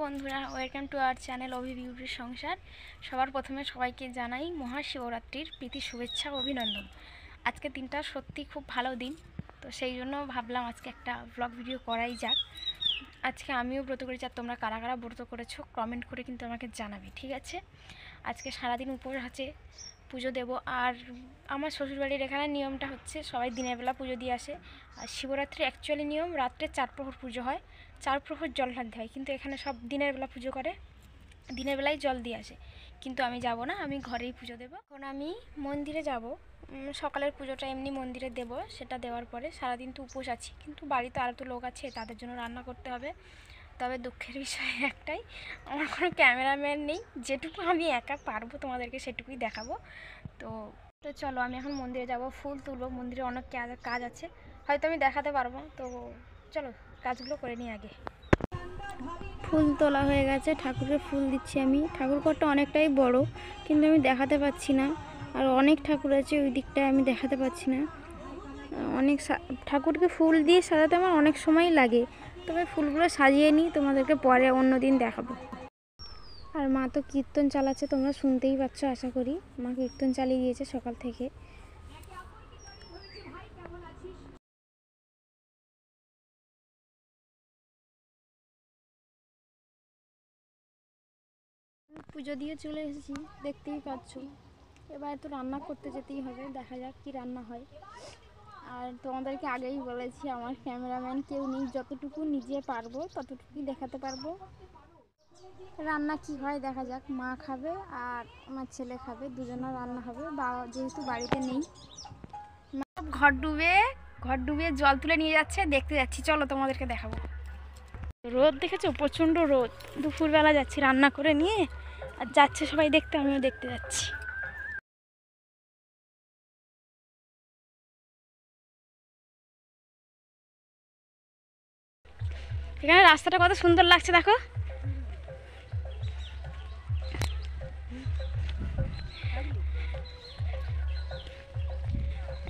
বন্ধুরা, welcome to our channel অভি বিউটির সংসার। সবার প্রথমে সবাইকে জানাই মহাশিবরাত্রির প্রীতি শুভেচ্ছা ও অভিনন্দন। আজকে দিনটা সত্যি খুব ভালো দিন, তো সেই জন্য ভাবলাম আজকে একটা ব্লগ ভিডিও করাই যাক। আজকে আমিও ব্রত করেছি, আর তোমরা কারা কারা ব্রত করেছো কমেন্ট করে কিন্তু আমাকে জানাবে, ঠিক আছে? আজকে সারাদিন উপোস আছে, পুজো দেব। আর আমার শ্বশুরবাড়ির এখানে নিয়মটা হচ্ছে সবাই দিনের বেলা পুজো দিয়ে আসে। আর শিবরাত্রি অ্যাকচুয়ালি নিয়ম রাত্রে 4 প্রহর পুজো হয়, 4 প্রহর জল ঢালতে হয়, কিন্তু এখানে সব দিনের বেলা পুজো করে, দিনের বেলায় জল দিয়ে আসে। কিন্তু আমি যাব না, আমি ঘরেই পুজো দেবো। এখন আমি মন্দিরে যাব, সকালের পুজোটা এমনি মন্দিরে দেব। সেটা দেওয়ার পরে সারাদিন তো উপোস আছি, কিন্তু বাড়িতে আরও তো লোক আছে, তাদের জন্য রান্না করতে হবে। তবে দুঃখের বিষয় একটাই, আমার কোনো ক্যামেরাম্যান নেই। যেটুকু আমি একা পারবো তোমাদেরকে সেটুকুই দেখাবো। তো তো চলো, আমি এখন মন্দিরে যাব, ফুল তুলবো। মন্দিরে অনেক কাজ আছে, হয়তো আমি দেখাতে পারবো। তো চলো কাজগুলো করে নিই আগে। ফুল তোলা হয়ে গেছে, ঠাকুরের ফুল দিচ্ছি আমি। ঠাকুর ঘরটা অনেকটাই বড়, কিন্তু আমি দেখাতে পাচ্ছি না। আর অনেক ঠাকুর আছে ওই দিকটায়, আমি দেখাতে পাচ্ছি না। অনেক ঠাকুরকে ফুল দিয়ে সাজাতে আমার অনেক সময় লাগে, তবে ফুলগুলো সাজিয়ে নিই, তোমাদেরকে পরে অন্য দিন দেখাবো। আর মা তো কীর্তন চালাচ্ছে, তোমরা শুনতেই পাচ্ছ আশা করি। মা কীর্তন চালিয়ে দিয়েছে সকাল থেকে। পুজো দিয়ে চলে এসেছি, দেখতেই পাচ্ছ। এবার তো রান্না করতে যেতেই হবে, দেখা যাক কি রান্না হয়। আর তোমাদেরকে আগেই বলেছি আমার ক্যামেরাম্যান কেউ নেই, যতটুকু নিজে পারবো ততটুকুই দেখাতে পারবো। রান্না কি হয় দেখা যাক। মা খাবে আর আমার ছেলে খাবে, দুজনের রান্না হবে, যেহেতু বাড়িতে নেই। ঘর ডুবে জল তুলে নিয়ে যাচ্ছে, দেখতে যাচ্ছি, চলো তোমাদেরকে দেখাবো। রোদ দেখেছো, প্রচণ্ড রোদ। দুপুরবেলা যাচ্ছি রান্না করে নিয়ে, আর যাচ্ছে সবাই দেখতে, আমিও দেখতে যাচ্ছি। এখানে রাস্তাটা কত সুন্দর লাগছে দেখো।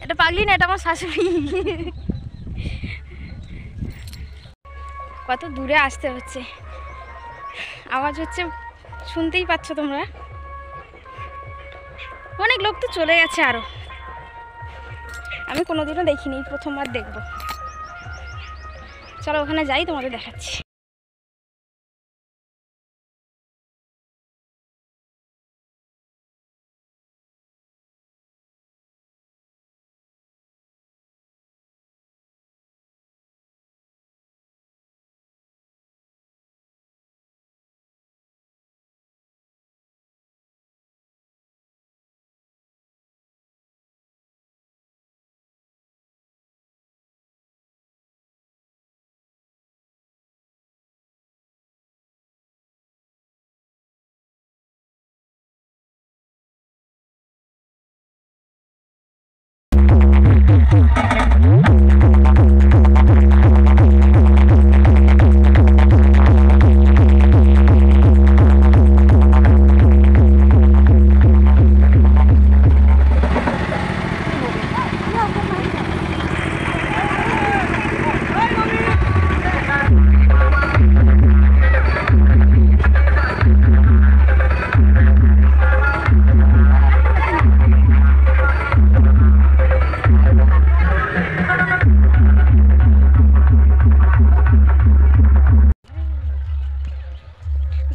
এটা পাগলি না, এটা আমার শাশুড়ি। কত দূরে আসতে হচ্ছে, আওয়াজ হচ্ছে, শুনতেই পাচ্ছ তোমরা। অনেক লোক তো চলে গেছে আরো, আমি কোনোদিনও দেখিনি, প্রথমবার দেখবো। চলো ওখানে যাই, তোমাদের দেখাচ্ছি।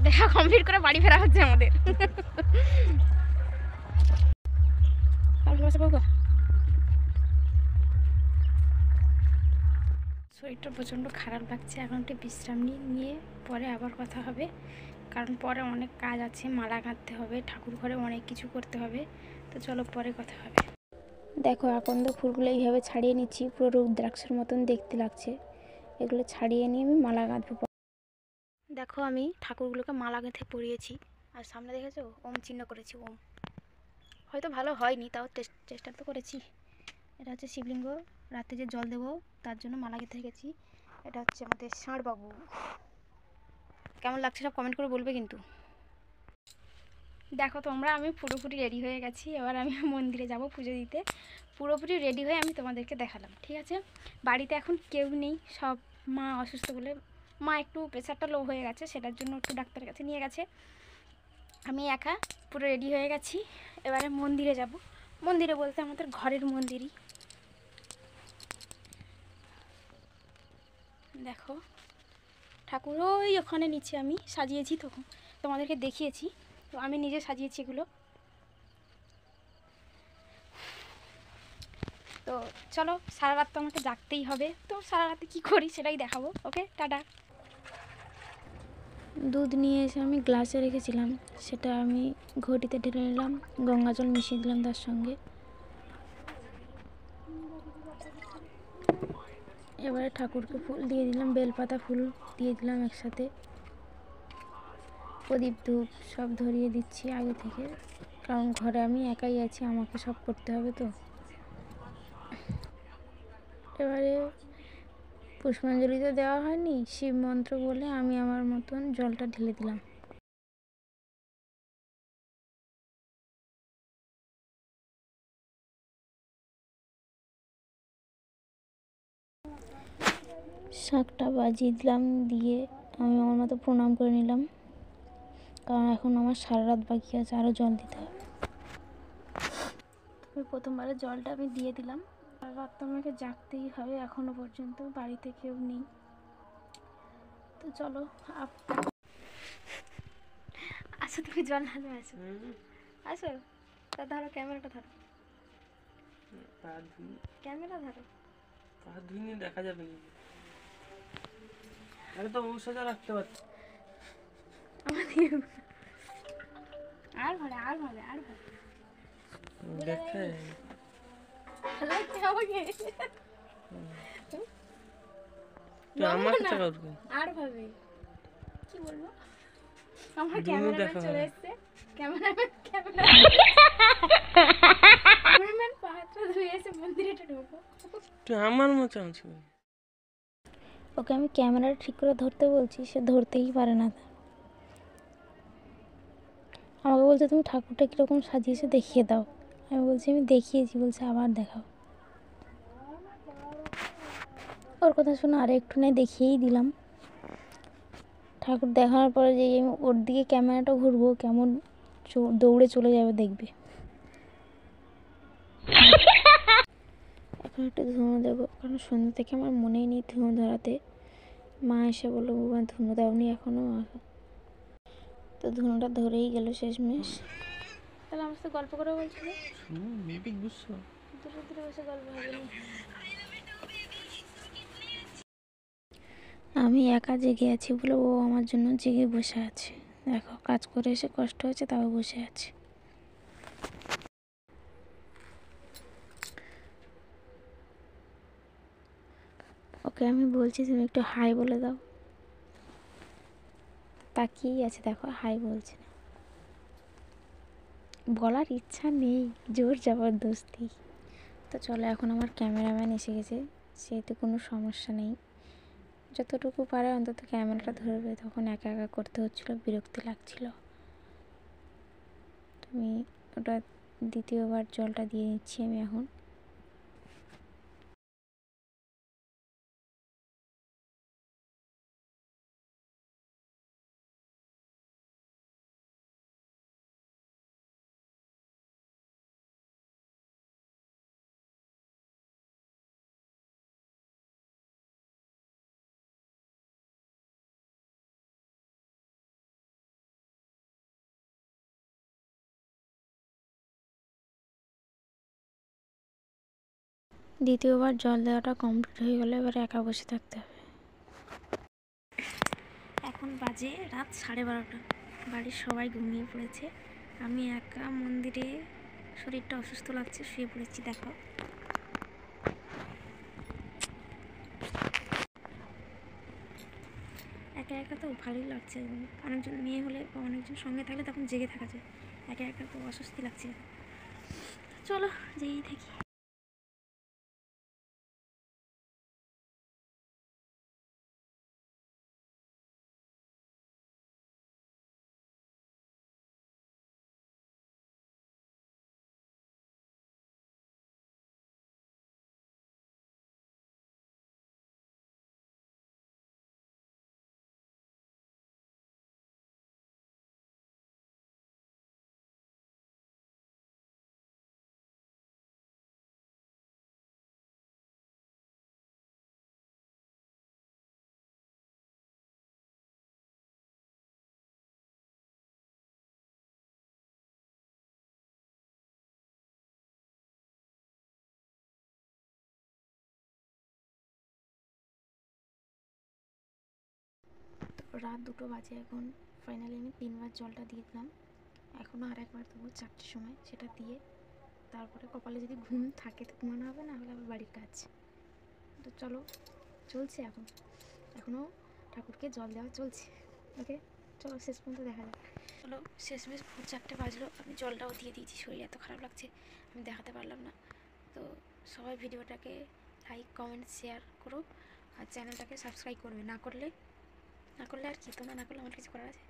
দেখা কমপ্লিট করে বাড়ি ফেরা হচ্ছে আমাদের। শরীরটা প্রচণ্ড খারাপ লাগছে, এখন একটু বিশ্রাম নিয়ে পরে আবার কথা হবে, কারণ পরে অনেক কাজ আছে, মালা গাঁথতে হবে, ঠাকুর ঘরে অনেক কিছু করতে হবে। তো চলো পরে কথা হবে। দেখো আকন্দ ফুলগুলো এইভাবে ছাড়িয়ে নিচ্ছি, পুরো রুদ্রাক্ষের মতন দেখতে লাগছে। এগুলো ছাড়িয়ে নিয়ে আমি মালা গাঁথবো। দেখো আমি ঠাকুরগুলোকে মালা গেঁথে পরিয়েছি, আর সামনে দেখেছো ওম চিহ্ন করেছি, ওম। হয়তো ভালো হয়নি, তাও চেষ্টা তো করেছি। এটা হচ্ছে শিবলিঙ্গ, রাতে যে জল দেবো তার জন্য মালা গেঁথে রেখেছি। এটা হচ্ছে আমাদের ষাঁড়বাবু। কেমন লাগছে সব কমেন্ট করে বলবে কিন্তু। দেখো তোমরা, আমি পুরোপুরি রেডি হয়ে গেছি, এবার আমি মন্দিরে যাব পুজো দিতে। পুরোপুরি রেডি হয়ে আমি তোমাদেরকে দেখালাম, ঠিক আছে? বাড়িতে এখন কেউ নেই, সব মা অসুস্থ বলে মা একটু প্রেশারটা লো হয়ে গেছে, সেটার জন্য একটু ডাক্তারের কাছে নিয়ে গেছে। আমি একা পুরো রেডি হয়ে গেছি, এবারে মন্দিরে যাব। মন্দিরে বলতে আমাদের ঘরের মন্দিরই। দেখো ঠাকুর ওই ওখানে নিচে আমি সাজিয়েছি, তখন তোমাদেরকে দেখিয়েছি, তো আমি নিজে সাজিয়েছি এগুলো। তো চলো, সারা রাত তো আমাকে জাগতেই হবে, তো সারা রাতে কী করি সেটাই দেখাবো। ওকে, টাটা। দুধ নিয়ে এসে আমি গ্লাসে রেখেছিলাম, সেটা আমি ঘটিতে ঢেলে নিলাম, গঙ্গা জল মিশিয়ে দিলাম তার সঙ্গে। এবারে ঠাকুরকে ফুল দিয়ে দিলাম, বেলপাতা ফুল দিয়ে দিলাম একসাথে। প্রদীপ ধূপ সব ধরিয়ে দিচ্ছি আগে থেকে, কারণ ঘরে আমি একাই আছি, আমাকে সব করতে হবে। তো এবারে পুষ্পাঞ্জলি তো দেওয়া হয়নি, শিব মন্ত্র বলে আমি আমার মতন জলটা ঢেলে দিলাম। শাঁখটা বাজিয়ে দিলাম, দিয়ে আমি আমার মতো প্রণাম করে নিলাম, কারণ এখন আমার সারা রাত বাকি আছে, আরও জল দিতে হবে। তবে প্রথমবারে জলটা আমি দিয়ে দিলাম। সারা রাত তো আমাকে জাগতেই হবে, এখনও পর্যন্ত বাড়িতে কেউ নেই। তো চলো আসো, তুমি জল ঢালবে, আসো আসো। তা ধরো ক্যামেরাটা, ধরো ক্যামেরা, ধরো। পা ধুইনি, দেখা যাবে না। আরে তো ঔষধ রাখতে পারছি। আর ভালো, আর ভালো, আর ভালো দেখে আমার কাছে কাউকে আর ভাবে কি বলবো। আমার ক্যামেরাম্যান চলে এসেছে, ক্যামেরাম্যান পাহাড়টা ধুয়ে এসে মন্দিরে ঢোকো। তুই আমার মতো আছো। ওকে আমি ক্যামেরাটা ঠিক করে ধরতে বলছি, সে ধরতেই পারে না। আমাকে বলছে তুমি ঠাকুরটা কীরকম সাজিয়েছো দেখিয়ে দাও। আমি বলছি আমি দেখিয়েছি, বলছে আবার দেখাও। ওর কথা শুনে আর একটু নেই দেখিয়েই দিলাম। ঠাকুর দেখানোর পরে যে আমি ওর দিকে ক্যামেরাটা ঘুরবো, কেমন দৌড়ে চলে যাবে দেখবে। এখন একটু ধুনো দেবো, কারণ সন্ধ্যা থেকে আমার মনেই নেই ধুনো ধরাতে। মা এসে বললো বাবা ধুনো দাওনি এখনও, তো ধুনোটা ধরেই গেল শেষমেশ। তাহলে আমার সাথে গল্প করে বলছিল, দূরে দূরে বসে গল্প হবে। আমি একা জেগে আছি বলে ও আমার জন্য জেগে বসে আছে। দেখো কাজ করে এসে কষ্ট হচ্ছে, তাও বসে আছে। ওকে আমি বলছি তুমি একটু হাই বলে দাও, তাকিয়েই আছে, দেখো হাই বলছে না। বলার ইচ্ছা নেই, জোর জবরদস্তি। তো চলো, এখন আমার ক্যামেরাম্যান এসে গেছে, সেহেতু কোনো সমস্যা নেই। যতটুকু পারে অন্তত ক্যামেরাটা ধরবে, তখন একা একা করতে হচ্ছিলো, বিরক্তি লাগছিল। তুমি ওটা দ্বিতীয়বার জলটা দিয়ে নিচ্ছি আমি এখন। দ্বিতীয়বার জল দেওয়াটা কমপ্লিট হয়ে গেলে এবার একা বসে থাকতে হবে। এখন বাজে রাত 12:30, বাড়ির সবাই ঘুমিয়ে পড়েছে, আমি একা মন্দিরে, শরীরটা অসুস্থ লাগছে, শুয়ে পড়েছি। দেখো একা একা তো ভালোই লাগছে, অনেকজন মেয়ে হলে বা অনেকজন সঙ্গে থাকলে তখন জেগে থাকা যায়, একা একা তো অস্বস্তি লাগছে। চলো জেগেই থাকি। তো রাত 2টো বাজে এখন। ফাইনালি আমি 3বার জলটা দিয়ে দিলাম, এখনও আর একবার দেবো 4টের সময়, সেটা দিয়ে তারপরে কপালে যদি ঘুম থাকে তো ঘুমানো হবে, না হলে আবার বাড়ির কাজ। তো চলো, চলছে এখনও ঠাকুরকে জল দেওয়া চলছে। ওকে, চলো শেষ পর্যন্ত দেখা যাক। চলো, শেষমেশ ভোর 4টে বাজলো, আমি জলটাও দিয়ে দিয়েছি। শরীর এত খারাপ লাগছে আমি দেখাতে পারলাম না। তো সবাই ভিডিওটাকে লাইক কমেন্ট শেয়ার করো, আর চ্যানেলটাকে সাবস্ক্রাইব করবে। না করলে আর কি, তোমরা না করলে আমার কিছু করার আছে?